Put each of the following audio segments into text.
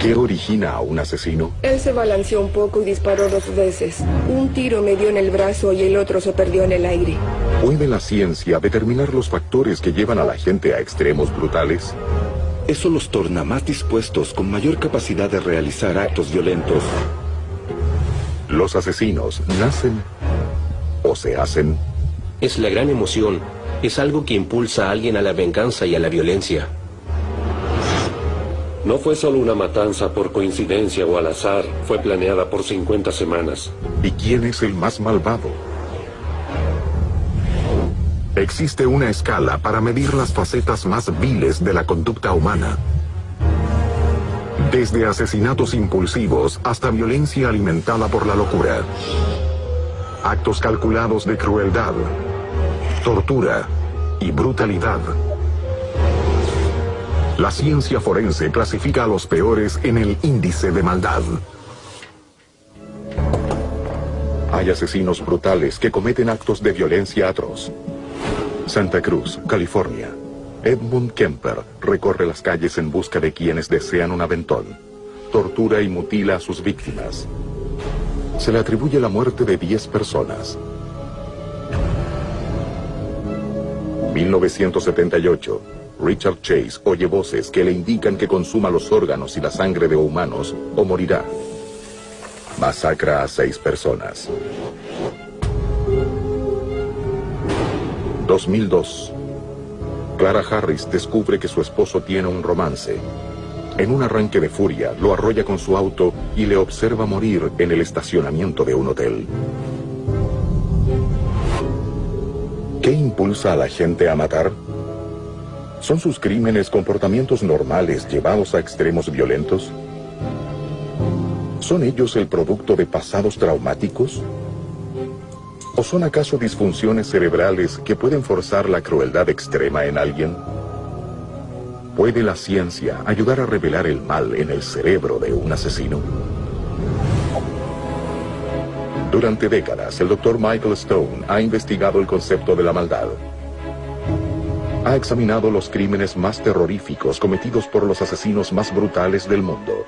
¿Qué origina a un asesino? Él se balanceó un poco y disparó 2 veces. Un tiro me dio en el brazo y el otro se perdió en el aire. ¿Puede la ciencia determinar los factores que llevan a la gente a extremos brutales? Eso los torna más dispuestos, con mayor capacidad de realizar actos violentos. ¿Los asesinos nacen o se hacen? Es la gran emoción. Es algo que impulsa a alguien a la venganza y a la violencia. No fue solo una matanza por coincidencia o al azar. Fue planeada por 50 semanas. ¿Y quién es el más malvado? Existe una escala para medir las facetas más viles de la conducta humana. Desde asesinatos impulsivos hasta violencia alimentada por la locura. Actos calculados de crueldad, tortura y brutalidad. La ciencia forense clasifica a los peores en el índice de maldad. Hay asesinos brutales que cometen actos de violencia atroz. Santa Cruz, California. Edmund Kemper recorre las calles en busca de quienes desean un aventón. Tortura y mutila a sus víctimas. Se le atribuye la muerte de 10 personas. 1978. Richard Chase oye voces que le indican que consuma los órganos y la sangre de humanos o morirá. Masacra a 6 personas. 2002. Clara Harris descubre que su esposo tiene un romance. En un arranque de furia, lo arrolla con su auto y le observa morir en el estacionamiento de un hotel. ¿Qué impulsa a la gente a matar? ¿Son sus crímenes comportamientos normales llevados a extremos violentos? ¿Son ellos el producto de pasados traumáticos? ¿O son acaso disfunciones cerebrales que pueden forzar la crueldad extrema en alguien? ¿Puede la ciencia ayudar a revelar el mal en el cerebro de un asesino? Durante décadas, el Dr. Michael Stone ha investigado el concepto de la maldad. Ha examinado los crímenes más terroríficos cometidos por los asesinos más brutales del mundo.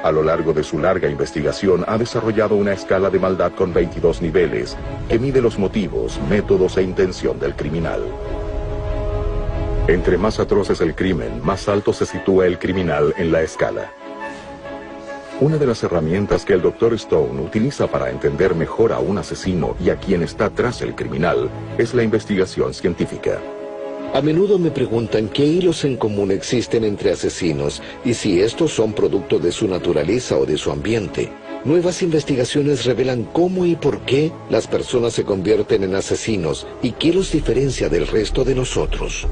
A lo largo de su larga investigación, ha desarrollado una escala de maldad con 22 niveles, que mide los motivos, métodos e intención del criminal. Entre más atroz es el crimen, más alto se sitúa el criminal en la escala. Una de las herramientas que el Dr. Stone utiliza para entender mejor a un asesino y a quien está tras el criminal es la investigación científica. A menudo me preguntan qué hilos en común existen entre asesinos y si estos son producto de su naturaleza o de su ambiente. Nuevas investigaciones revelan cómo y por qué las personas se convierten en asesinos y qué los diferencia del resto de nosotros.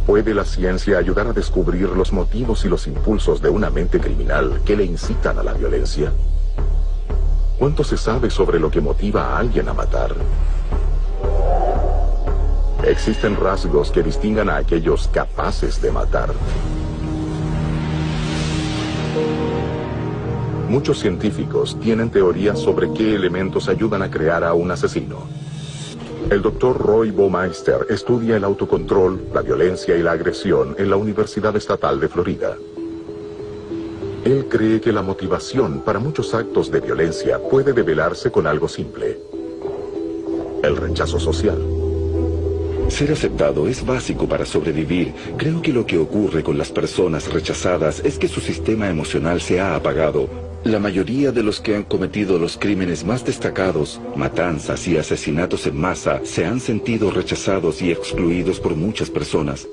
¿Puede la ciencia ayudar a descubrir los motivos y los impulsos de una mente criminal que le incitan a la violencia? ¿Cuánto se sabe sobre lo que motiva a alguien a matar? ¿Existen rasgos que distingan a aquellos capaces de matar? Muchos científicos tienen teorías sobre qué elementos ayudan a crear a un asesino. El Dr. Roy Baumeister estudia el autocontrol, la violencia y la agresión en la Universidad Estatal de Florida. Él cree que la motivación para muchos actos de violencia puede develarse con algo simple: el rechazo social. Ser aceptado es básico para sobrevivir. Creo que lo que ocurre con las personas rechazadas es que su sistema emocional se ha apagado. La mayoría de los que han cometido los crímenes más destacados, matanzas y asesinatos en masa, se han sentido rechazados y excluidos por muchas personas.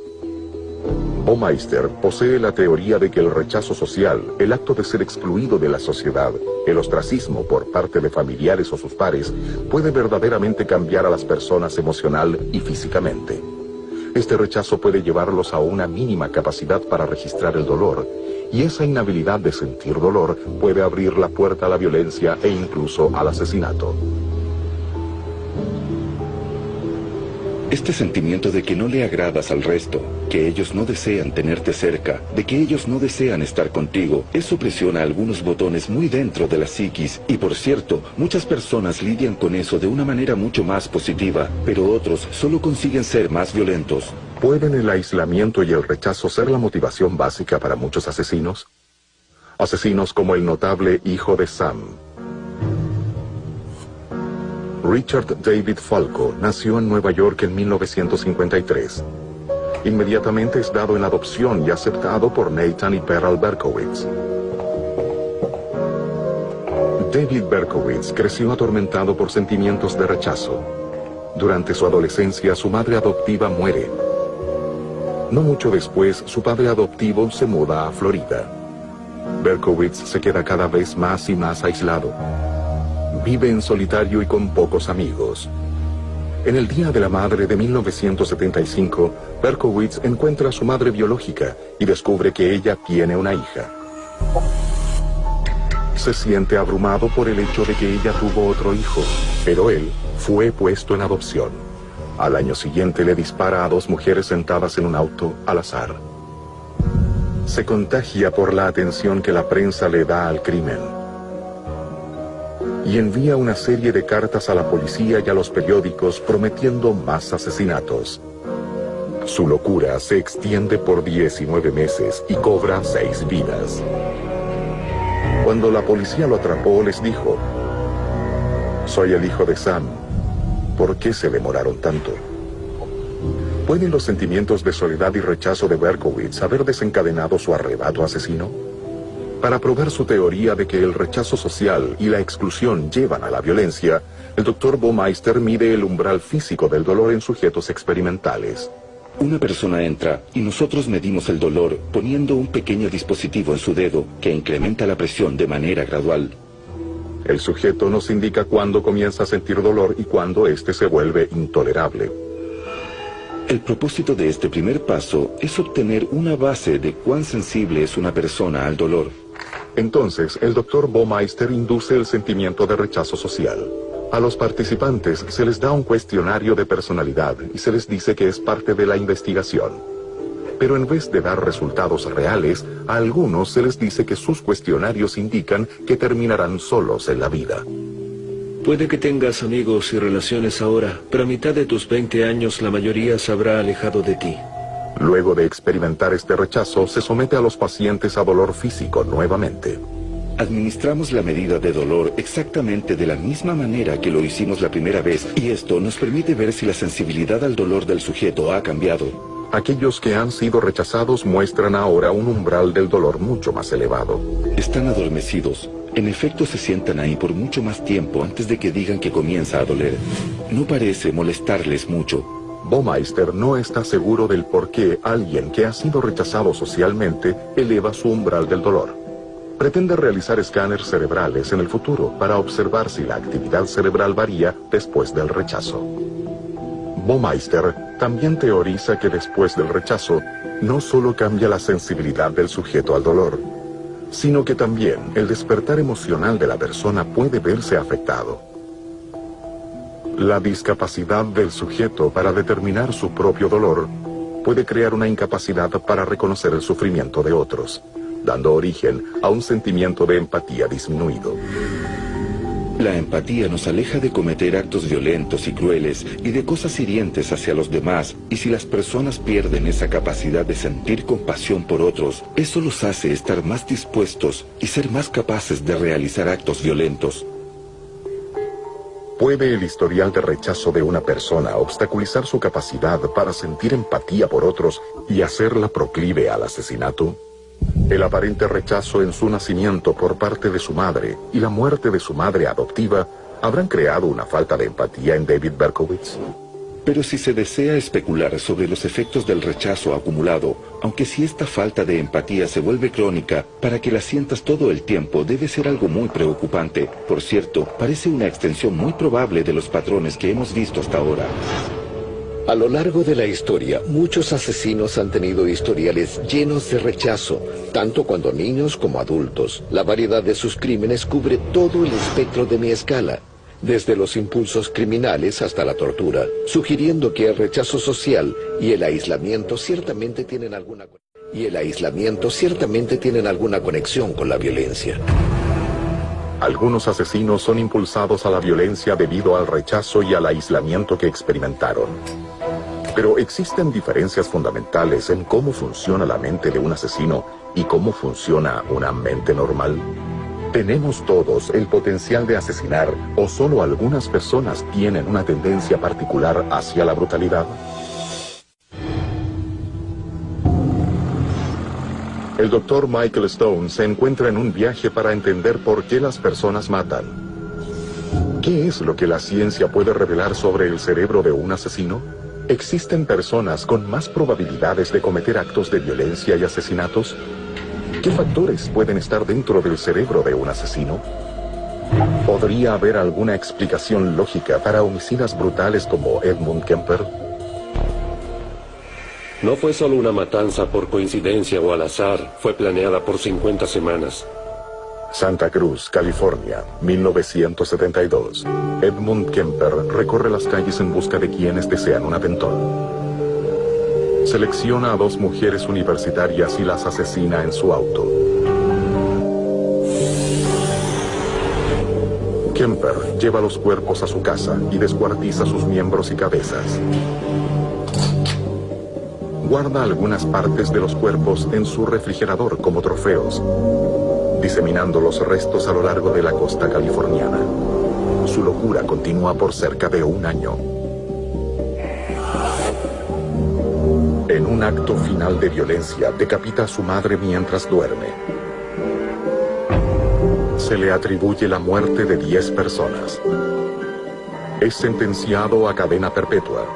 Baumeister posee la teoría de que el rechazo social, el acto de ser excluido de la sociedad, el ostracismo por parte de familiares o sus pares, puede verdaderamente cambiar a las personas emocional y físicamente. Este rechazo puede llevarlos a una mínima capacidad para registrar el dolor, y esa inhabilidad de sentir dolor puede abrir la puerta a la violencia e incluso al asesinato. Este sentimiento de que no le agradas al resto, que ellos no desean tenerte cerca, de que ellos no desean estar contigo, eso presiona algunos botones muy dentro de la psiquis. Y por cierto, muchas personas lidian con eso de una manera mucho más positiva, pero otros solo consiguen ser más violentos. ¿Pueden el aislamiento y el rechazo ser la motivación básica para muchos asesinos? Asesinos como el notable hijo de Sam. Richard David Falco nació en Nueva York en 1953. Inmediatamente es dado en adopción y aceptado por Nathan y Pearl Berkowitz. David Berkowitz creció atormentado por sentimientos de rechazo. Durante su adolescencia, su madre adoptiva muere. No mucho después, su padre adoptivo se muda a Florida. Berkowitz se queda cada vez más y más aislado. Vive en solitario y con pocos amigos. En el Día de la Madre de 1975, Berkowitz encuentra a su madre biológica y descubre que ella tiene una hija. Se siente abrumado por el hecho de que ella tuvo otro hijo, pero él fue puesto en adopción. Al año siguiente le dispara a 2 mujeres sentadas en un auto al azar. Se contagia por la atención que la prensa le da al crimen y envía una serie de cartas a la policía y a los periódicos prometiendo más asesinatos. Su locura se extiende por 19 meses y cobra 6 vidas. Cuando la policía lo atrapó, les dijo: soy el hijo de Sam. ¿Por qué se demoraron tanto? ¿Pueden los sentimientos de soledad y rechazo de Berkowitz haber desencadenado su arrebato asesino? Para probar su teoría de que el rechazo social y la exclusión llevan a la violencia, el Dr. Baumeister mide el umbral físico del dolor en sujetos experimentales. Una persona entra y nosotros medimos el dolor poniendo un pequeño dispositivo en su dedo que incrementa la presión de manera gradual. El sujeto nos indica cuándo comienza a sentir dolor y cuándo éste se vuelve intolerable. El propósito de este primer paso es obtener una base de cuán sensible es una persona al dolor. Entonces, el Dr. Baumeister induce el sentimiento de rechazo social. A los participantes se les da un cuestionario de personalidad y se les dice que es parte de la investigación. Pero en vez de dar resultados reales, a algunos se les dice que sus cuestionarios indican que terminarán solos en la vida. Puede que tengas amigos y relaciones ahora, pero a mitad de tus 20 años la mayoría se habrá alejado de ti. Luego de experimentar este rechazo, se somete a los pacientes a dolor físico nuevamente. Administramos la medida de dolor exactamente de la misma manera que lo hicimos la primera vez, y esto nos permite ver si la sensibilidad al dolor del sujeto ha cambiado. Aquellos que han sido rechazados muestran ahora un umbral del dolor mucho más elevado. Están adormecidos. En efecto, se sientan ahí por mucho más tiempo antes de que digan que comienza a doler. No parece molestarles mucho. Baumeister no está seguro del por qué alguien que ha sido rechazado socialmente eleva su umbral del dolor. Pretende realizar escáneres cerebrales en el futuro para observar si la actividad cerebral varía después del rechazo. Baumeister también teoriza que después del rechazo no solo cambia la sensibilidad del sujeto al dolor, sino que también el despertar emocional de la persona puede verse afectado. La discapacidad del sujeto para determinar su propio dolor puede crear una incapacidad para reconocer el sufrimiento de otros, dando origen a un sentimiento de empatía disminuido. La empatía nos aleja de cometer actos violentos y crueles y de cosas hirientes hacia los demás, y si las personas pierden esa capacidad de sentir compasión por otros, eso los hace estar más dispuestos y ser más capaces de realizar actos violentos. ¿Puede el historial de rechazo de una persona obstaculizar su capacidad para sentir empatía por otros y hacerla proclive al asesinato? El aparente rechazo en su nacimiento por parte de su madre y la muerte de su madre adoptiva habrán creado una falta de empatía en David Berkowitz. Pero si se desea especular sobre los efectos del rechazo acumulado, aunque si esta falta de empatía se vuelve crónica, para que la sientas todo el tiempo debe ser algo muy preocupante. Por cierto, parece una extensión muy probable de los patrones que hemos visto hasta ahora. A lo largo de la historia, muchos asesinos han tenido historiales llenos de rechazo, tanto cuando niños como adultos. La variedad de sus crímenes cubre todo el espectro de mi escala, desde los impulsos criminales hasta la tortura, sugiriendo que el rechazo social y el aislamiento ciertamente tienen alguna conexión con la violencia. Algunos asesinos son impulsados a la violencia debido al rechazo y al aislamiento que experimentaron. Pero existen diferencias fundamentales en cómo funciona la mente de un asesino y cómo funciona una mente normal. ¿Tenemos todos el potencial de asesinar o solo algunas personas tienen una tendencia particular hacia la brutalidad? El Dr. Michael Stone se encuentra en un viaje para entender por qué las personas matan. ¿Qué es lo que la ciencia puede revelar sobre el cerebro de un asesino? ¿Existen personas con más probabilidades de cometer actos de violencia y asesinatos? ¿Qué factores pueden estar dentro del cerebro de un asesino? ¿Podría haber alguna explicación lógica para homicidas brutales como Edmund Kemper? No fue solo una matanza por coincidencia o al azar, fue planeada por 50 semanas. Santa Cruz, California, 1972. Edmund Kemper recorre las calles en busca de quienes desean un aventón. Selecciona a 2 mujeres universitarias y las asesina en su auto. Kemper lleva los cuerpos a su casa y descuartiza sus miembros y cabezas. Guarda algunas partes de los cuerpos en su refrigerador como trofeos, diseminando los restos a lo largo de la costa californiana. Su locura continúa por cerca de 1 año. En un acto final de violencia, decapita a su madre mientras duerme. Se le atribuye la muerte de 10 personas. Es sentenciado a cadena perpetua.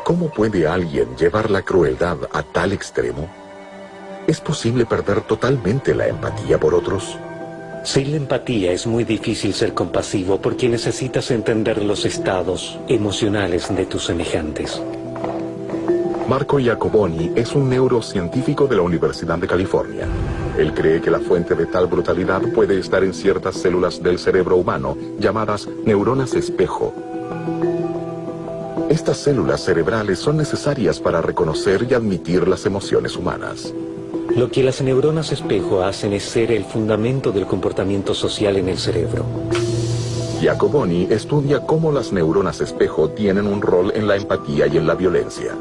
¿Cómo puede alguien llevar la crueldad a tal extremo? ¿Es posible perder totalmente la empatía por otros? Sin la empatía es muy difícil ser compasivo porque necesitas entender los estados emocionales de tus semejantes. Marco Iacoboni es un neurocientífico de la Universidad de California. Él cree que la fuente de tal brutalidad puede estar en ciertas células del cerebro humano, llamadas neuronas espejo. Estas células cerebrales son necesarias para reconocer y admitir las emociones humanas. Lo que las neuronas espejo hacen es ser el fundamento del comportamiento social en el cerebro. Iacoboni estudia cómo las neuronas espejo tienen un rol en la empatía y en la violencia.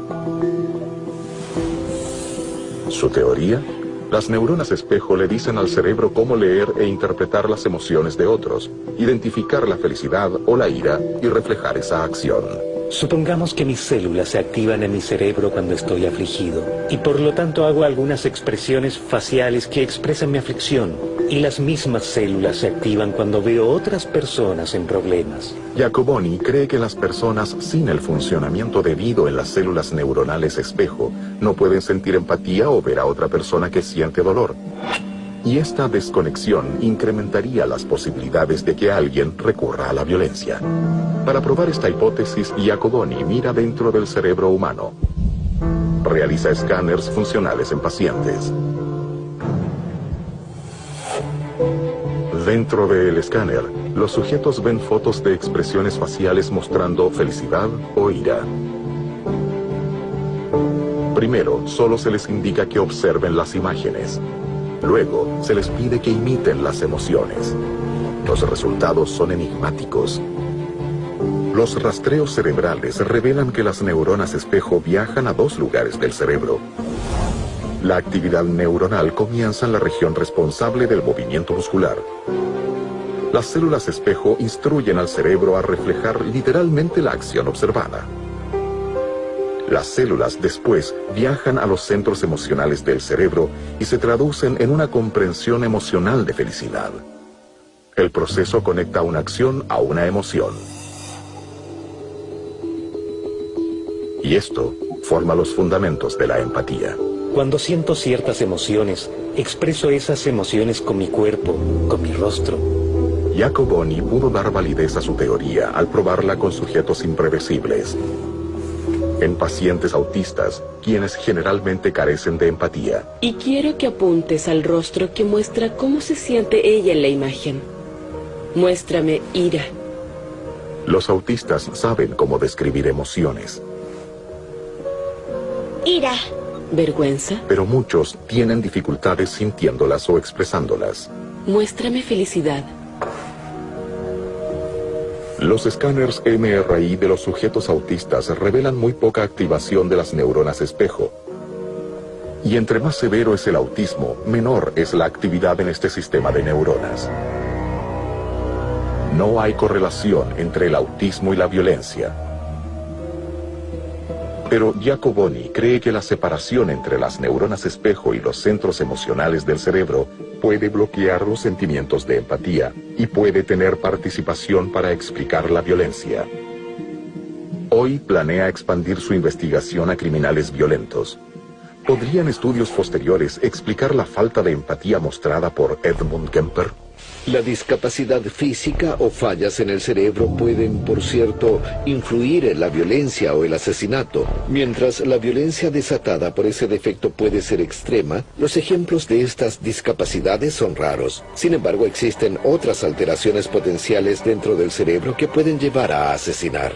Su teoría: las neuronas espejo le dicen al cerebro cómo leer e interpretar las emociones de otros, identificar la felicidad o la ira y reflejar esa acción. Supongamos que mis células se activan en mi cerebro cuando estoy afligido, y por lo tanto hago algunas expresiones faciales que expresan mi aflicción, y las mismas células se activan cuando veo otras personas en problemas. Iacoboni cree que las personas sin el funcionamiento debido en las células neuronales espejo no pueden sentir empatía o ver a otra persona que siente dolor. Y esta desconexión incrementaría las posibilidades de que alguien recurra a la violencia. Para probar esta hipótesis, Iacoboni mira dentro del cerebro humano. Realiza escáneres funcionales en pacientes. Dentro del escáner, los sujetos ven fotos de expresiones faciales mostrando felicidad o ira. Primero, solo se les indica que observen las imágenes. Luego, se les pide que imiten las emociones. Los resultados son enigmáticos. Los rastreos cerebrales revelan que las neuronas espejo viajan a 2 lugares del cerebro. La actividad neuronal comienza en la región responsable del movimiento muscular. Las células espejo instruyen al cerebro a reflejar literalmente la acción observada. Las células después viajan a los centros emocionales del cerebro y se traducen en una comprensión emocional de felicidad. El proceso conecta una acción a una emoción. Y esto forma los fundamentos de la empatía. Cuando siento ciertas emociones, expreso esas emociones con mi cuerpo, con mi rostro. Iacoboni pudo dar validez a su teoría al probarla con sujetos impredecibles. En pacientes autistas, quienes generalmente carecen de empatía. Y quiero que apuntes al rostro que muestra cómo se siente ella en la imagen. Muéstrame ira. Los autistas saben cómo describir emociones. Ira. Vergüenza. Pero muchos tienen dificultades sintiéndolas o expresándolas. Muéstrame felicidad. Los escáneres MRI de los sujetos autistas revelan muy poca activación de las neuronas espejo. Y entre más severo es el autismo, menor es la actividad en este sistema de neuronas. No hay correlación entre el autismo y la violencia. Pero Giacoboni cree que la separación entre las neuronas espejo y los centros emocionales del cerebro puede bloquear los sentimientos de empatía y puede tener participación para explicar la violencia. Hoy planea expandir su investigación a criminales violentos. ¿Podrían estudios posteriores explicar la falta de empatía mostrada por Edmund Kemper? La discapacidad física o fallas en el cerebro pueden, por cierto, influir en la violencia o el asesinato. Mientras la violencia desatada por ese defecto puede ser extrema, los ejemplos de estas discapacidades son raros. Sin embargo, existen otras alteraciones potenciales dentro del cerebro que pueden llevar a asesinar.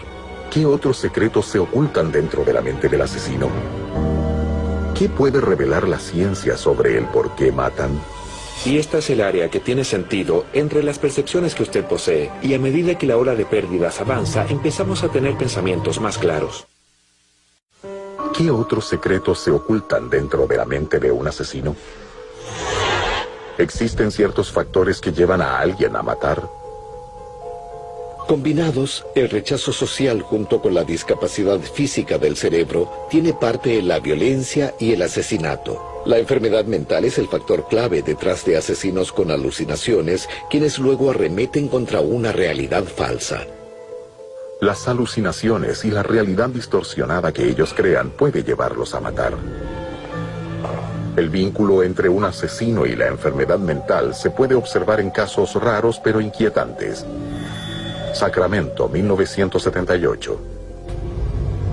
¿Qué otros secretos se ocultan dentro de la mente del asesino? ¿Qué puede revelar la ciencia sobre el por qué matan? Y esta es el área que tiene sentido entre las percepciones que usted posee, y a medida que la ola de pérdidas avanza, empezamos a tener pensamientos más claros. ¿Qué otros secretos se ocultan dentro de la mente de un asesino? ¿Existen ciertos factores que llevan a alguien a matar? Combinados, el rechazo social junto con la discapacidad física del cerebro tiene parte en la violencia y el asesinato. La enfermedad mental es el factor clave detrás de asesinos con alucinaciones, quienes luego arremeten contra una realidad falsa. Las alucinaciones y la realidad distorsionada que ellos crean puede llevarlos a matar. El vínculo entre un asesino y la enfermedad mental se puede observar en casos raros pero inquietantes. Sacramento, 1978.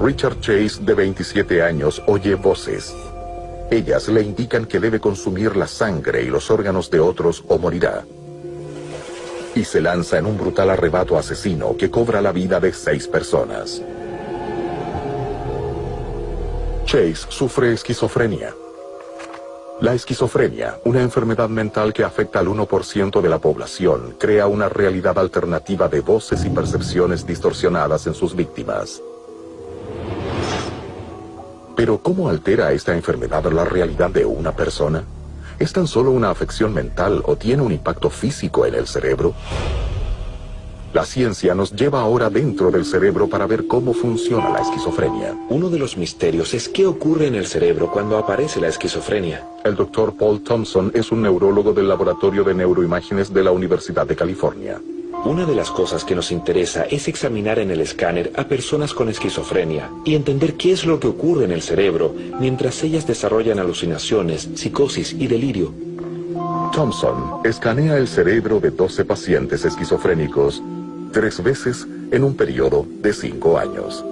Richard Chase, de 27 años, oye voces. Ellas le indican que debe consumir la sangre y los órganos de otros o morirá. Y se lanza en un brutal arrebato asesino que cobra la vida de 6 personas. Chase sufre esquizofrenia. La esquizofrenia, una enfermedad mental que afecta al 1% de la población, crea una realidad alternativa de voces y percepciones distorsionadas en sus víctimas. Pero ¿cómo altera esta enfermedad la realidad de una persona? ¿Es tan solo una afección mental o tiene un impacto físico en el cerebro? La ciencia nos lleva ahora dentro del cerebro para ver cómo funciona la esquizofrenia. Uno de los misterios es qué ocurre en el cerebro cuando aparece la esquizofrenia. El Dr. Paul Thompson es un neurólogo del Laboratorio de Neuroimágenes de la Universidad de California. Una de las cosas que nos interesa es examinar en el escáner a personas con esquizofrenia y entender qué es lo que ocurre en el cerebro mientras ellas desarrollan alucinaciones, psicosis y delirio. Thompson escanea el cerebro de 12 pacientes esquizofrénicos 3 veces en un periodo de 5 años.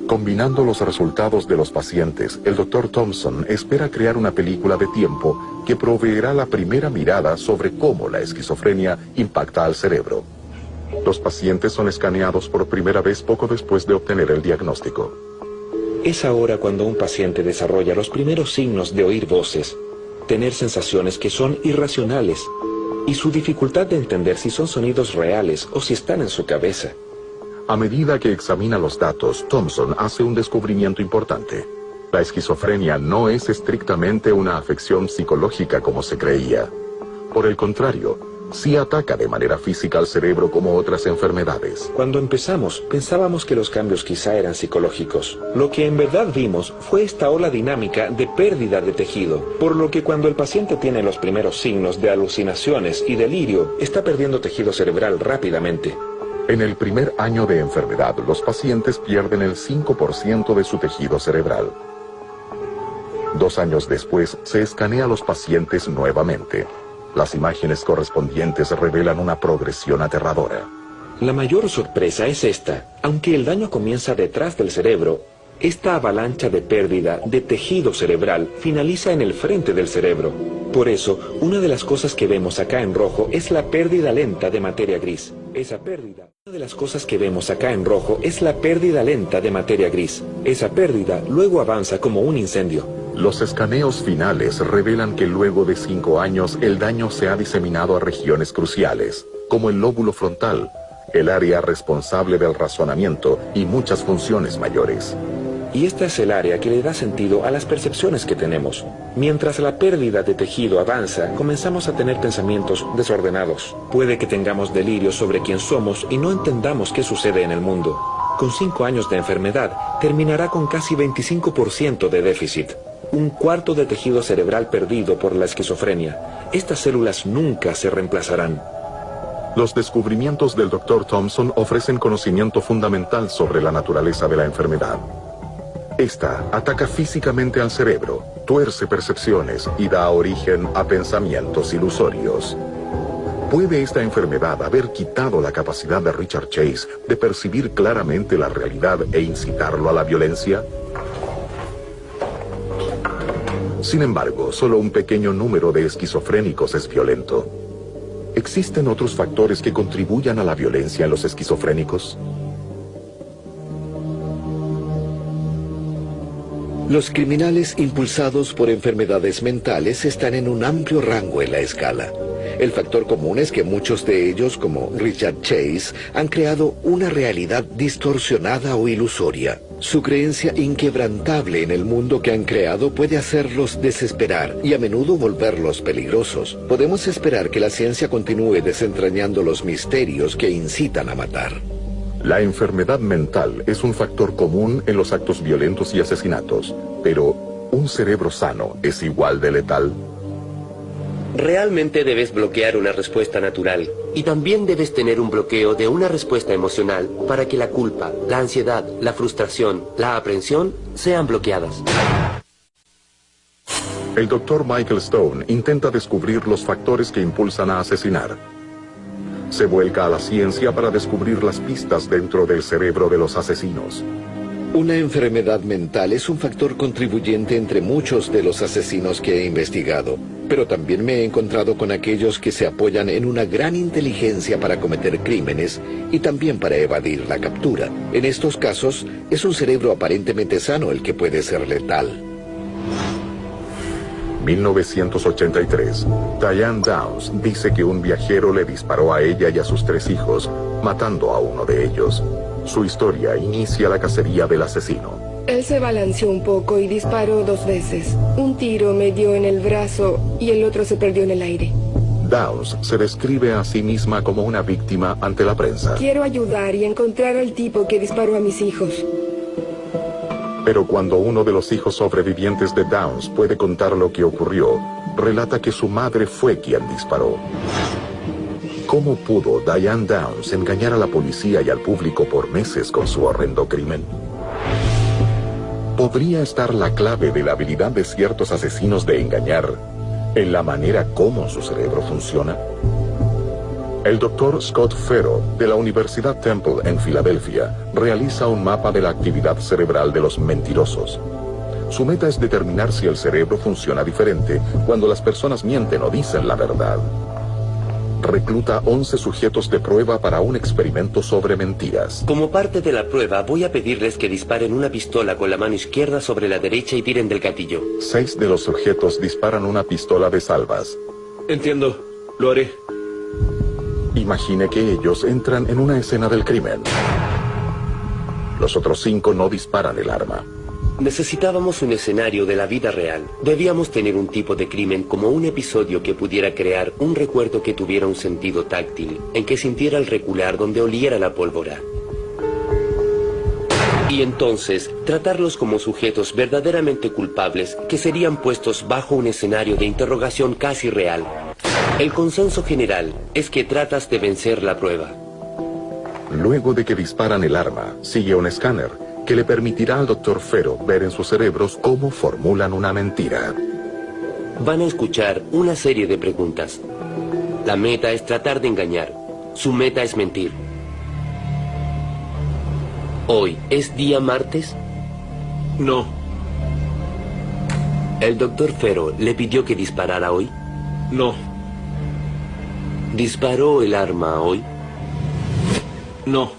Combinando los resultados de los pacientes, el Dr. Thompson espera crear una película de tiempo que proveerá la primera mirada sobre cómo la esquizofrenia impacta al cerebro. Los pacientes son escaneados por primera vez poco después de obtener el diagnóstico. Es ahora cuando un paciente desarrolla los primeros signos de oír voces, tener sensaciones que son irracionales, y su dificultad de entender si son sonidos reales o si están en su cabeza. A medida que examina los datos, Thompson hace un descubrimiento importante. La esquizofrenia no es estrictamente una afección psicológica como se creía. Por el contrario, sí ataca de manera física al cerebro como otras enfermedades. Cuando empezamos, pensábamos que los cambios quizá eran psicológicos. Lo que en verdad vimos fue esta ola dinámica de pérdida de tejido, por lo que cuando el paciente tiene los primeros signos de alucinaciones y delirio, está perdiendo tejido cerebral rápidamente. En el primer año de enfermedad, los pacientes pierden el 5% de su tejido cerebral. 2 años después, se escanea a los pacientes nuevamente. Las imágenes correspondientes revelan una progresión aterradora. La mayor sorpresa es esta. Aunque el daño comienza detrás del cerebro, esta avalancha de pérdida de tejido cerebral finaliza en el frente del cerebro. Por eso, una de las cosas que vemos acá en rojo es la pérdida lenta de materia gris. Una de las cosas que vemos acá en rojo es la pérdida lenta de materia gris. Esa pérdida luego avanza como un incendio. Los escaneos finales revelan que luego de 5 años el daño se ha diseminado a regiones cruciales, como el lóbulo frontal, el área responsable del razonamiento y muchas funciones mayores. Y esta es el área que le da sentido a las percepciones que tenemos. Mientras la pérdida de tejido avanza, comenzamos a tener pensamientos desordenados. Puede que tengamos delirios sobre quién somos y no entendamos qué sucede en el mundo. Con 5 años de enfermedad, terminará con casi 25% de déficit. Un cuarto de tejido cerebral perdido por la esquizofrenia. Estas células nunca se reemplazarán. Los descubrimientos del Dr. Thompson ofrecen conocimiento fundamental sobre la naturaleza de la enfermedad. Esta ataca físicamente al cerebro, tuerce percepciones y da origen a pensamientos ilusorios. ¿Puede esta enfermedad haber quitado la capacidad de Richard Chase de percibir claramente la realidad e incitarlo a la violencia? Sin embargo, solo un pequeño número de esquizofrénicos es violento. ¿Existen otros factores que contribuyan a la violencia en los esquizofrénicos? Los criminales impulsados por enfermedades mentales están en un amplio rango en la escala. El factor común es que muchos de ellos, como Richard Chase, han creado una realidad distorsionada o ilusoria. Su creencia inquebrantable en el mundo que han creado puede hacerlos desesperar y a menudo volverlos peligrosos. Podemos esperar que la ciencia continúe desentrañando los misterios que incitan a matar. La enfermedad mental es un factor común en los actos violentos y asesinatos, pero ¿un cerebro sano es igual de letal? Realmente debes bloquear una respuesta natural y también debes tener un bloqueo de una respuesta emocional para que la culpa, la ansiedad, la frustración, la aprensión sean bloqueadas. El Dr. Michael Stone intenta descubrir los factores que impulsan a asesinar. Se vuelca a la ciencia para descubrir las pistas dentro del cerebro de los asesinos. Una enfermedad mental es un factor contribuyente entre muchos de los asesinos que he investigado, pero también me he encontrado con aquellos que se apoyan en una gran inteligencia para cometer crímenes y también para evadir la captura. En estos casos, es un cerebro aparentemente sano el que puede ser letal. 1983. Diane Downs dice que un viajero le disparó a ella y a sus 3 hijos, matando a uno de ellos. Su historia inicia la cacería del asesino. Él se balanceó un poco y disparó 2 veces. Un tiro me dio en el brazo y el otro se perdió en el aire. Downs se describe a sí misma como una víctima ante la prensa. Quiero ayudar y encontrar al tipo que disparó a mis hijos. Pero cuando uno de los hijos sobrevivientes de Downs puede contar lo que ocurrió, relata que su madre fue quien disparó. ¿Cómo pudo Diane Downs engañar a la policía y al público por meses con su horrendo crimen? ¿Podría estar la clave de la habilidad de ciertos asesinos de engañar en la manera como su cerebro funciona? El Dr. Scott Fero, de la Universidad Temple en Filadelfia, realiza un mapa de la actividad cerebral de los mentirosos. Su meta es determinar si el cerebro funciona diferente cuando las personas mienten o dicen la verdad. Recluta 11 sujetos de prueba para un experimento sobre mentiras. Como parte de la prueba, voy a pedirles que disparen una pistola con la mano izquierda sobre la derecha y tiren del gatillo. 6 de los sujetos disparan una pistola de salvas. Entiendo, lo haré. Imagine que ellos entran en una escena del crimen. Los otros 5 no disparan el arma. Necesitábamos un escenario de la vida real. Debíamos tener un tipo de crimen como un episodio que pudiera crear un recuerdo que tuviera un sentido táctil, en que sintiera el recular donde oliera la pólvora. Y entonces, tratarlos como sujetos verdaderamente culpables que serían puestos bajo un escenario de interrogación casi real. El consenso general es que tratas de vencer la prueba. Luego de que disparan el arma, sigue un escáner que le permitirá al Dr. Fero ver en sus cerebros cómo formulan una mentira. Van a escuchar una serie de preguntas. La meta es tratar de engañar. Su meta es mentir. ¿Hoy es día martes? No. ¿El Dr. Fero le pidió que disparara hoy? No. ¿Disparó el arma hoy? No.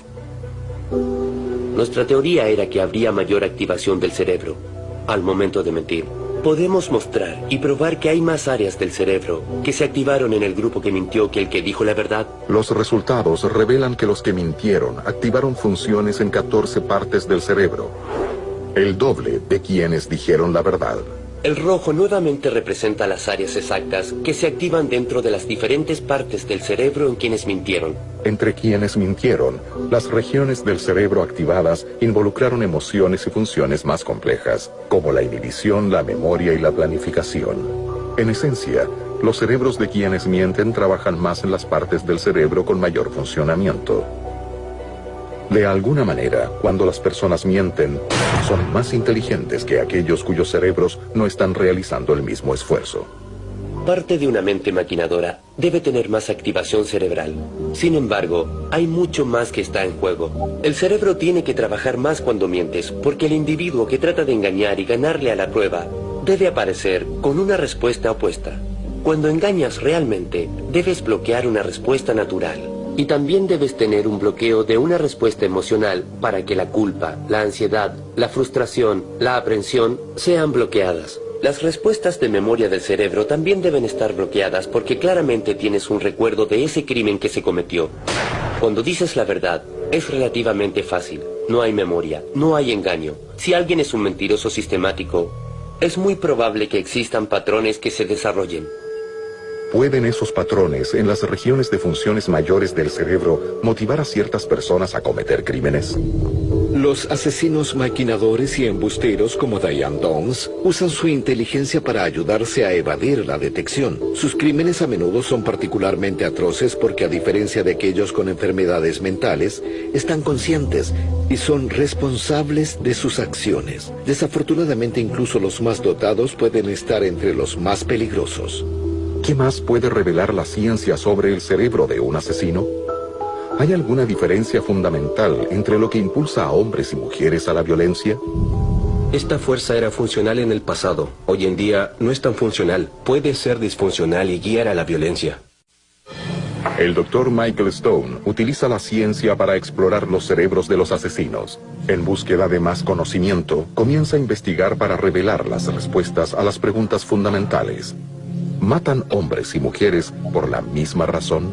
Nuestra teoría era que habría mayor activación del cerebro al momento de mentir. Podemos mostrar y probar que hay más áreas del cerebro que se activaron en el grupo que mintió que el que dijo la verdad. Los resultados revelan que los que mintieron activaron funciones en 14 partes del cerebro, el doble de quienes dijeron la verdad. El rojo nuevamente representa las áreas exactas que se activan dentro de las diferentes partes del cerebro en quienes mintieron. Entre quienes mintieron, las regiones del cerebro activadas involucraron emociones y funciones más complejas, como la inhibición, la memoria y la planificación. En esencia, los cerebros de quienes mienten trabajan más en las partes del cerebro con mayor funcionamiento. De alguna manera, cuando las personas mienten, son más inteligentes que aquellos cuyos cerebros no están realizando el mismo esfuerzo. Parte de una mente maquinadora debe tener más activación cerebral. Sin embargo, hay mucho más que está en juego. El cerebro tiene que trabajar más cuando mientes, porque el individuo que trata de engañar y ganarle a la prueba debe aparecer con una respuesta opuesta. Cuando engañas realmente, debes bloquear una respuesta natural. Y también debes tener un bloqueo de una respuesta emocional para que la culpa, la ansiedad, la frustración, la aprensión sean bloqueadas. Las respuestas de memoria del cerebro también deben estar bloqueadas porque claramente tienes un recuerdo de ese crimen que se cometió. Cuando dices la verdad, es relativamente fácil. No hay memoria, no hay engaño. Si alguien es un mentiroso sistemático, es muy probable que existan patrones que se desarrollen. ¿Pueden esos patrones en las regiones de funciones mayores del cerebro motivar a ciertas personas a cometer crímenes? Los asesinos maquinadores y embusteros como Diane Downs usan su inteligencia para ayudarse a evadir la detección. Sus crímenes a menudo son particularmente atroces porque, a diferencia de aquellos con enfermedades mentales, están conscientes y son responsables de sus acciones. Desafortunadamente, incluso los más dotados pueden estar entre los más peligrosos. ¿Qué más puede revelar la ciencia sobre el cerebro de un asesino? ¿Hay alguna diferencia fundamental entre lo que impulsa a hombres y mujeres a la violencia? Esta fuerza era funcional en el pasado. Hoy en día no es tan funcional. Puede ser disfuncional y guiar a la violencia. El doctor Michael Stone utiliza la ciencia para explorar los cerebros de los asesinos. En búsqueda de más conocimiento, comienza a investigar para revelar las respuestas a las preguntas fundamentales. ¿Matan hombres y mujeres por la misma razón?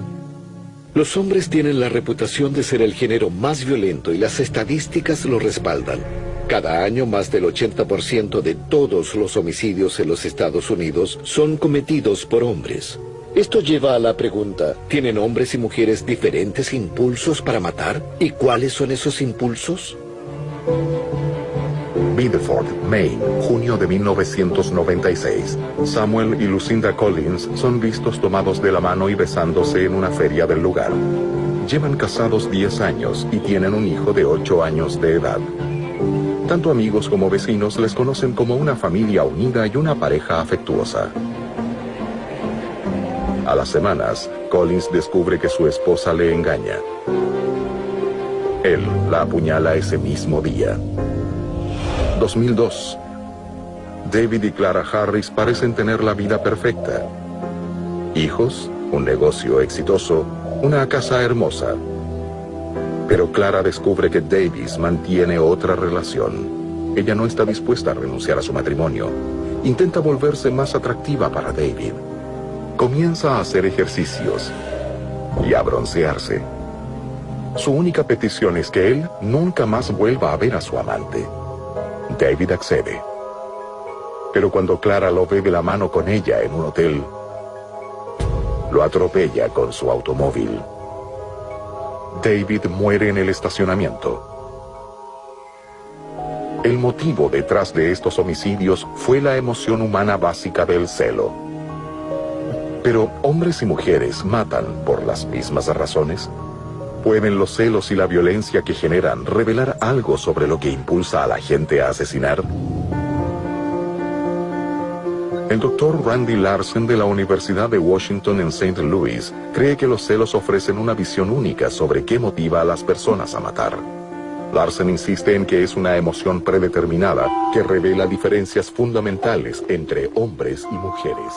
Los hombres tienen la reputación de ser el género más violento y las estadísticas lo respaldan. Cada año, más del 80% de todos los homicidios en los Estados Unidos son cometidos por hombres. Esto lleva a la pregunta, ¿tienen hombres y mujeres diferentes impulsos para matar? ¿Y cuáles son esos impulsos? Biddeford, Maine, junio de 1996. Samuel y Lucinda Collins son vistos tomados de la mano y besándose en una feria del lugar. Llevan casados 10 años y tienen un hijo de 8 años de edad. Tanto amigos como vecinos les conocen como una familia unida y una pareja afectuosa. A las semanas, Collins descubre que su esposa le engaña. Él la apuñala ese mismo día. 2002. David y Clara Harris parecen tener la vida perfecta. Hijos, un negocio exitoso, una casa hermosa. Pero Clara descubre que Davis mantiene otra relación. Ella no está dispuesta a renunciar a su matrimonio. Intenta volverse más atractiva para David. Comienza a hacer ejercicios y a broncearse. Su única petición es que él nunca más vuelva a ver a su amante. David accede. Pero cuando Clara lo ve de la mano con ella en un hotel, lo atropella con su automóvil. David muere en el estacionamiento. El motivo detrás de estos homicidios fue la emoción humana básica del celo. Pero hombres y mujeres matan por las mismas razones. ¿Pueden los celos y la violencia que generan revelar algo sobre lo que impulsa a la gente a asesinar? El doctor Randy Larsen de la Universidad de Washington en St. Louis cree que los celos ofrecen una visión única sobre qué motiva a las personas a matar. Larsen insiste en que es una emoción predeterminada que revela diferencias fundamentales entre hombres y mujeres.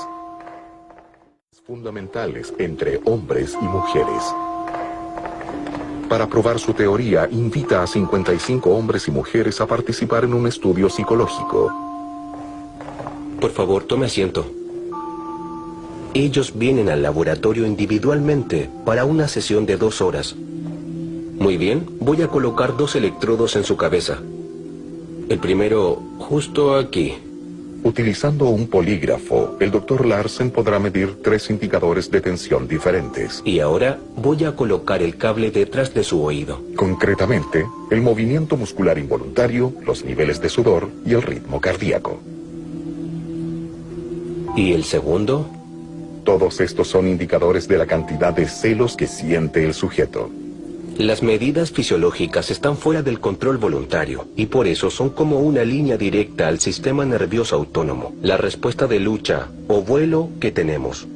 Para probar su teoría, invita a 55 hombres y mujeres a participar en un estudio psicológico. Por favor, tome asiento. Ellos vienen al laboratorio individualmente para una sesión de 2 horas. Muy bien, voy a colocar 2 electrodos en su cabeza. El primero, justo aquí. Utilizando un polígrafo, el Dr. Larsen podrá medir 3 indicadores de tensión diferentes. Y ahora voy a colocar el cable detrás de su oído. Concretamente, el movimiento muscular involuntario, los niveles de sudor y el ritmo cardíaco. ¿Y el segundo? Todos estos son indicadores de la cantidad de celos que siente el sujeto. Las medidas fisiológicas están fuera del control voluntario y por eso son como una línea directa al sistema nervioso autónomo, la respuesta de lucha o vuelo que tenemos.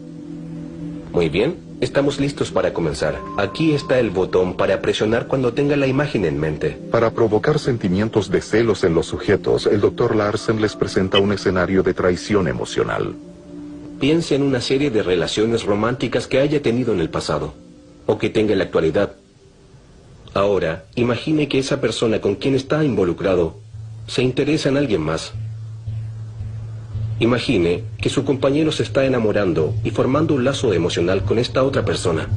Muy bien, estamos listos para comenzar. Aquí está el botón para presionar cuando tenga la imagen en mente. Para provocar sentimientos de celos en los sujetos, el Dr. Larsen les presenta un escenario de traición emocional. Piense en una serie de relaciones románticas que haya tenido en el pasado o que tenga en la actualidad. Ahora, imagine que esa persona con quien está involucrado se interesa en alguien más. Imagine que su compañero se está enamorando y formando un lazo emocional con esta otra persona.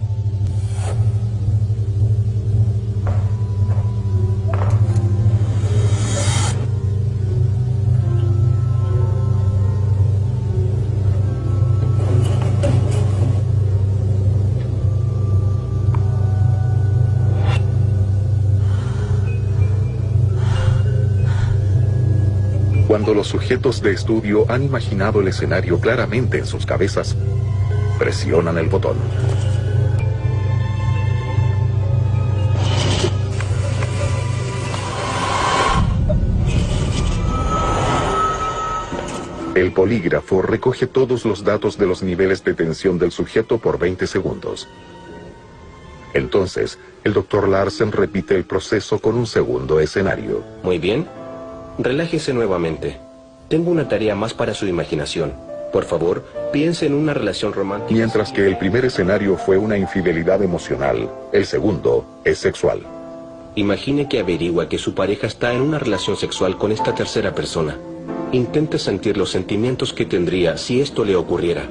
Cuando los sujetos de estudio han imaginado el escenario claramente en sus cabezas, presionan el botón. El polígrafo recoge todos los datos de los niveles de tensión del sujeto por 20 segundos. Entonces, el Dr. Larsen repite el proceso con un segundo escenario. Muy bien. Relájese nuevamente. Tengo una tarea más para su imaginación. Por favor, piense en una relación romántica. Mientras que el primer escenario fue una infidelidad emocional, el segundo es sexual. Imagine que averigua que su pareja está en una relación sexual con esta tercera persona. Intente sentir los sentimientos que tendría si esto le ocurriera.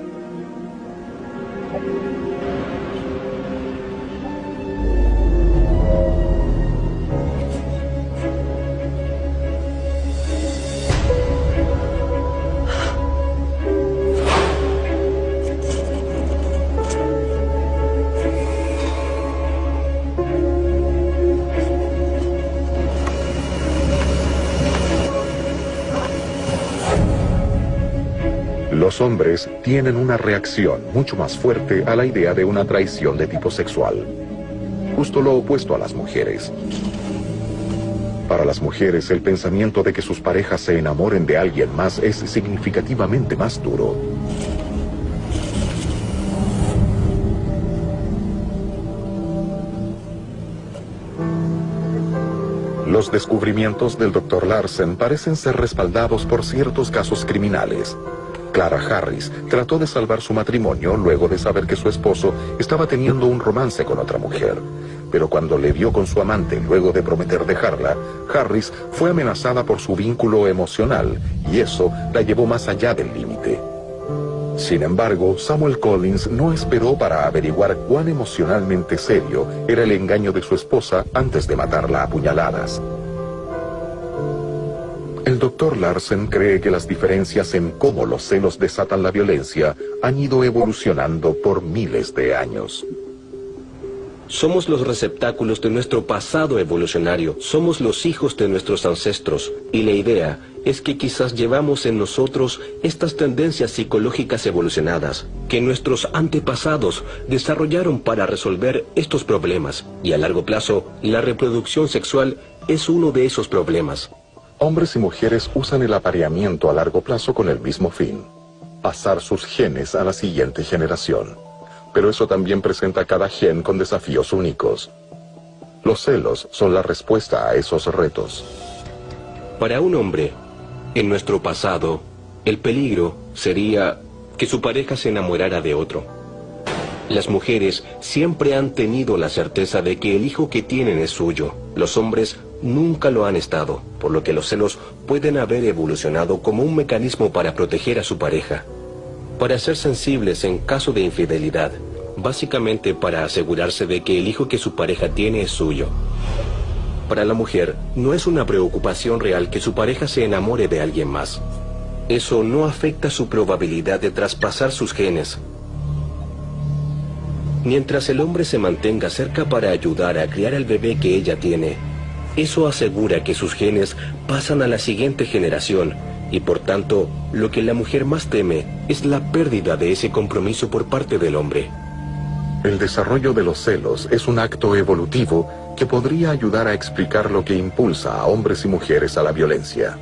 Los hombres tienen una reacción mucho más fuerte a la idea de una traición de tipo sexual. Justo lo opuesto a las mujeres. Para las mujeres, el pensamiento de que sus parejas se enamoren de alguien más es significativamente más duro. Los descubrimientos del Dr. Larsen parecen ser respaldados por ciertos casos criminales. Clara Harris trató de salvar su matrimonio luego de saber que su esposo estaba teniendo un romance con otra mujer. Pero cuando le vio con su amante luego de prometer dejarla, Harris fue amenazada por su vínculo emocional y eso la llevó más allá del límite. Sin embargo, Samuel Collins no esperó para averiguar cuán emocionalmente serio era el engaño de su esposa antes de matarla a puñaladas. El Dr. Larsen cree que las diferencias en cómo los celos desatan la violencia han ido evolucionando por miles de años. Somos los receptáculos de nuestro pasado evolucionario, somos los hijos de nuestros ancestros, y la idea es que quizás llevamos en nosotros estas tendencias psicológicas evolucionadas, que nuestros antepasados desarrollaron para resolver estos problemas, y a largo plazo, la reproducción sexual es uno de esos problemas. Hombres y mujeres usan el apareamiento a largo plazo con el mismo fin: pasar sus genes a la siguiente generación. Pero eso también presenta a cada gen con desafíos únicos. Los celos son la respuesta a esos retos. Para un hombre, en nuestro pasado, el peligro sería que su pareja se enamorara de otro. Las mujeres siempre han tenido la certeza de que el hijo que tienen es suyo. Los hombres Nunca lo han estado, por lo que los celos pueden haber evolucionado como un mecanismo para proteger a su pareja, para ser sensibles en caso de infidelidad, básicamente para asegurarse de que el hijo que su pareja tiene es suyo. Para la mujer, no es una preocupación real que su pareja se enamore de alguien más. Eso no afecta su probabilidad de traspasar sus genes. Mientras el hombre se mantenga cerca para ayudar a criar al bebé que ella tiene, eso asegura que sus genes pasan a la siguiente generación, y por tanto, lo que la mujer más teme es la pérdida de ese compromiso por parte del hombre. El desarrollo de los celos es un acto evolutivo que podría ayudar a explicar lo que impulsa a hombres y mujeres a la violencia.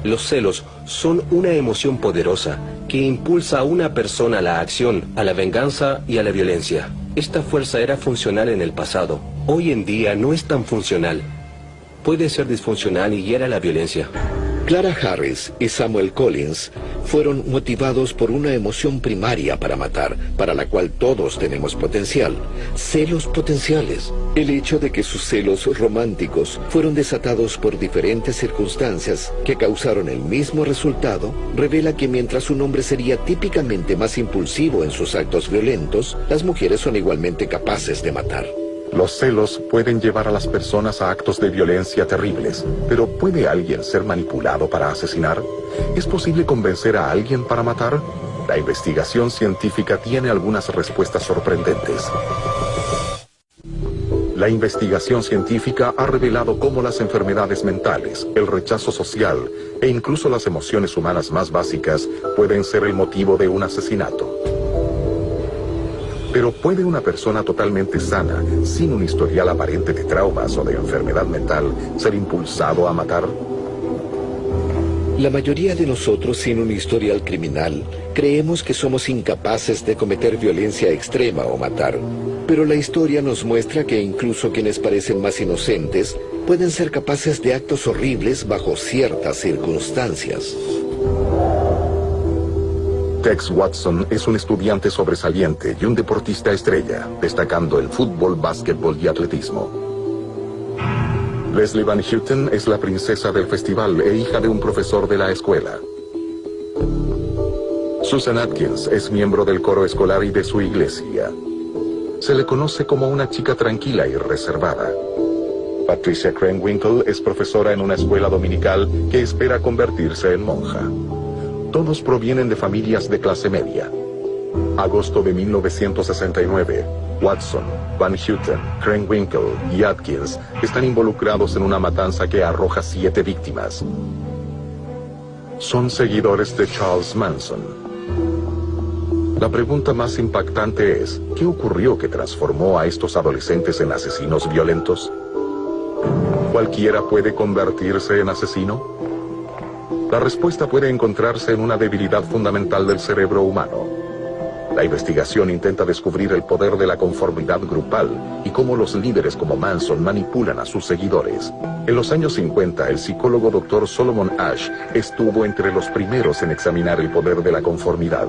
Los celos son una emoción poderosa que impulsa a una persona a la acción, a la venganza y a la violencia. Esta fuerza era funcional en el pasado. Hoy en día no es tan funcional. Puede ser disfuncional y guiar a la violencia. Clara Harris y Samuel Collins fueron motivados por una emoción primaria para matar, para la cual todos tenemos potencial, celos potenciales. El hecho de que sus celos románticos fueron desatados por diferentes circunstancias que causaron el mismo resultado, revela que mientras un hombre sería típicamente más impulsivo en sus actos violentos, las mujeres son igualmente capaces de matar. Los celos pueden llevar a las personas a actos de violencia terribles, pero ¿puede alguien ser manipulado para asesinar? ¿Es posible convencer a alguien para matar? La investigación científica tiene algunas respuestas sorprendentes. La investigación científica ha revelado cómo las enfermedades mentales, el rechazo social e incluso las emociones humanas más básicas pueden ser el motivo de un asesinato. Pero ¿puede una persona totalmente sana, sin un historial aparente de traumas o de enfermedad mental, ser impulsado a matar? La mayoría de nosotros, sin un historial criminal, creemos que somos incapaces de cometer violencia extrema o matar. Pero la historia nos muestra que incluso quienes parecen más inocentes pueden ser capaces de actos horribles bajo ciertas circunstancias. Tex Watson es un estudiante sobresaliente y un deportista estrella, destacando el fútbol, básquetbol y atletismo. Leslie Van Houten es la princesa del festival e hija de un profesor de la escuela. Susan Atkins es miembro del coro escolar y de su iglesia. Se le conoce como una chica tranquila y reservada. Patricia Krenwinkel es profesora en una escuela dominical que espera convertirse en monja. Todos provienen de familias de clase media. Agosto de 1969, Watson, Van Houten, Krenwinkel y Atkins están involucrados en una matanza que arroja 7 víctimas. Son seguidores de Charles Manson. La pregunta más impactante es, ¿qué ocurrió que transformó a estos adolescentes en asesinos violentos? ¿Cualquiera puede convertirse en asesino? La respuesta puede encontrarse en una debilidad fundamental del cerebro humano. La investigación intenta descubrir el poder de la conformidad grupal y cómo los líderes como Manson manipulan a sus seguidores. En los años 50, el psicólogo Dr. Solomon Asch estuvo entre los primeros en examinar el poder de la conformidad.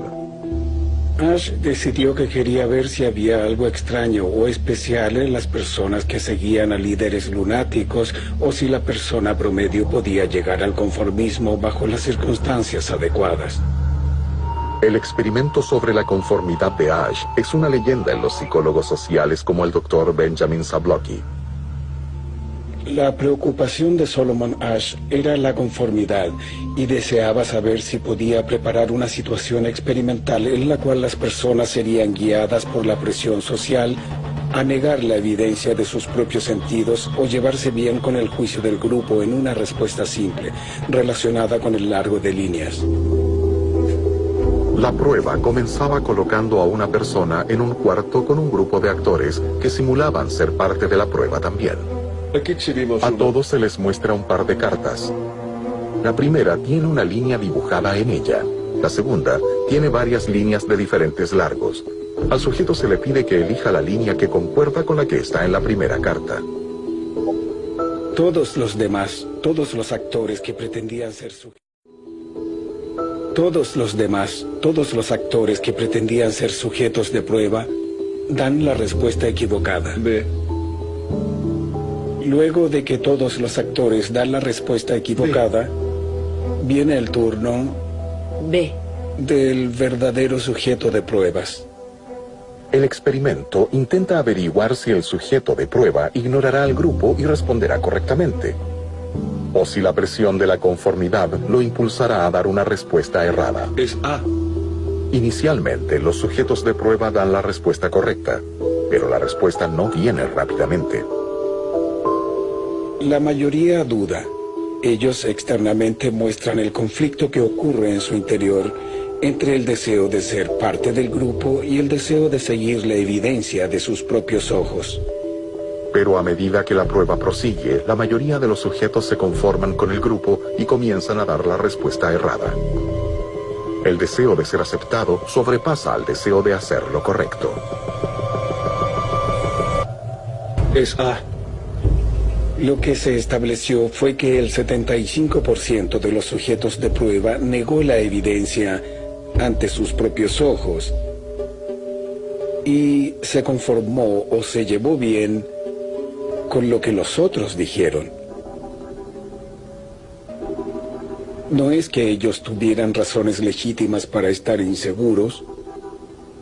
Asch decidió que quería ver si había algo extraño o especial en las personas que seguían a líderes lunáticos o si la persona promedio podía llegar al conformismo bajo las circunstancias adecuadas. El experimento sobre la conformidad de Asch es una leyenda en los psicólogos sociales como el Dr. Benjamin Zablocki. La preocupación de Solomon Asch era la conformidad y deseaba saber si podía preparar una situación experimental en la cual las personas serían guiadas por la presión social a negar la evidencia de sus propios sentidos o llevarse bien con el juicio del grupo en una respuesta simple, relacionada con el largo de líneas. La prueba comenzaba colocando a una persona en un cuarto con un grupo de actores que simulaban ser parte de la prueba también. A todos se les muestra un par de cartas. La primera tiene una línea dibujada en ella. La segunda tiene varias líneas de diferentes largos. Al sujeto se le pide que elija la línea que concuerda con la que está en la primera carta. Todos los demás, todos los actores que pretendían ser sujetos. Todos los actores que pretendían ser sujetos de prueba dan la respuesta equivocada. Luego de que todos los actores dan la respuesta equivocada, viene el turno B. del verdadero sujeto de pruebas. El experimento intenta averiguar si el sujeto de prueba ignorará al grupo y responderá correctamente, o si la presión de la conformidad lo impulsará a dar una respuesta errada. Es A. Inicialmente, los sujetos de prueba dan la respuesta correcta, pero la respuesta no viene rápidamente. La mayoría duda. Ellos externamente muestran el conflicto que ocurre en su interior entre el deseo de ser parte del grupo y el deseo de seguir la evidencia de sus propios ojos. Pero a medida que la prueba prosigue, la mayoría de los sujetos se conforman con el grupo y comienzan a dar la respuesta errada. El deseo de ser aceptado sobrepasa al deseo de hacer lo correcto. Es A. Lo que se estableció fue que el 75% de los sujetos de prueba negó la evidencia ante sus propios ojos y se conformó o se llevó bien con lo que los otros dijeron. No es que ellos tuvieran razones legítimas para estar inseguros,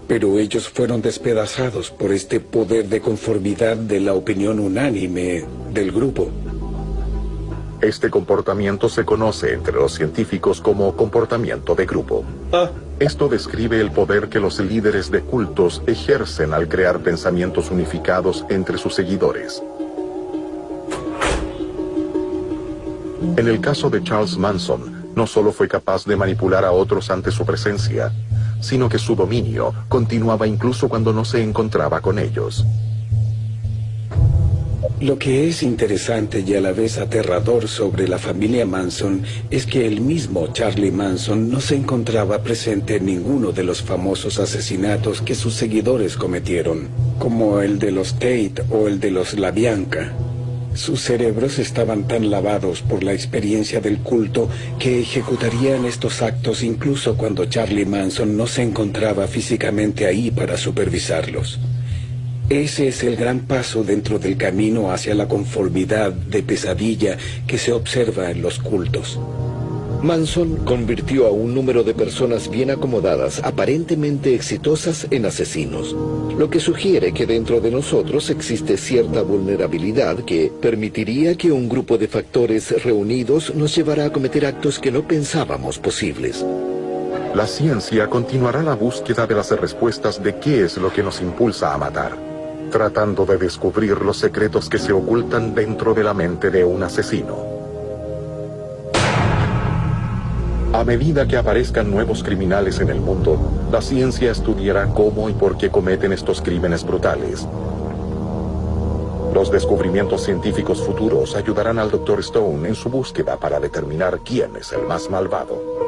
pero ellos fueron despedazados por este poder de conformidad de la opinión unánime del grupo. Este comportamiento se conoce entre los científicos como comportamiento de grupo. Esto describe el poder que los líderes de cultos ejercen al crear pensamientos unificados entre sus seguidores. En el caso de Charles Manson, no solo fue capaz de manipular a otros ante su presencia, sino que su dominio continuaba incluso cuando no se encontraba con ellos. Lo que es interesante y a la vez aterrador sobre la familia Manson es que el mismo Charlie Manson no se encontraba presente en ninguno de los famosos asesinatos que sus seguidores cometieron, como el de los Tate o el de los LaBianca. Sus cerebros estaban tan lavados por la experiencia del culto que ejecutarían estos actos incluso cuando Charlie Manson no se encontraba físicamente ahí para supervisarlos. Ese es el gran paso dentro del camino hacia la conformidad de pesadilla que se observa en los cultos. Manson convirtió a un número de personas bien acomodadas, aparentemente exitosas, en asesinos, lo que sugiere que dentro de nosotros existe cierta vulnerabilidad que permitiría que un grupo de factores reunidos nos llevara a cometer actos que no pensábamos posibles. La ciencia continuará la búsqueda de las respuestas de qué es lo que nos impulsa a matar, tratando de descubrir los secretos que se ocultan dentro de la mente de un asesino. A medida que aparezcan nuevos criminales en el mundo, la ciencia estudiará cómo y por qué cometen estos crímenes brutales. Los descubrimientos científicos futuros ayudarán al Dr. Stone en su búsqueda para determinar quién es el más malvado.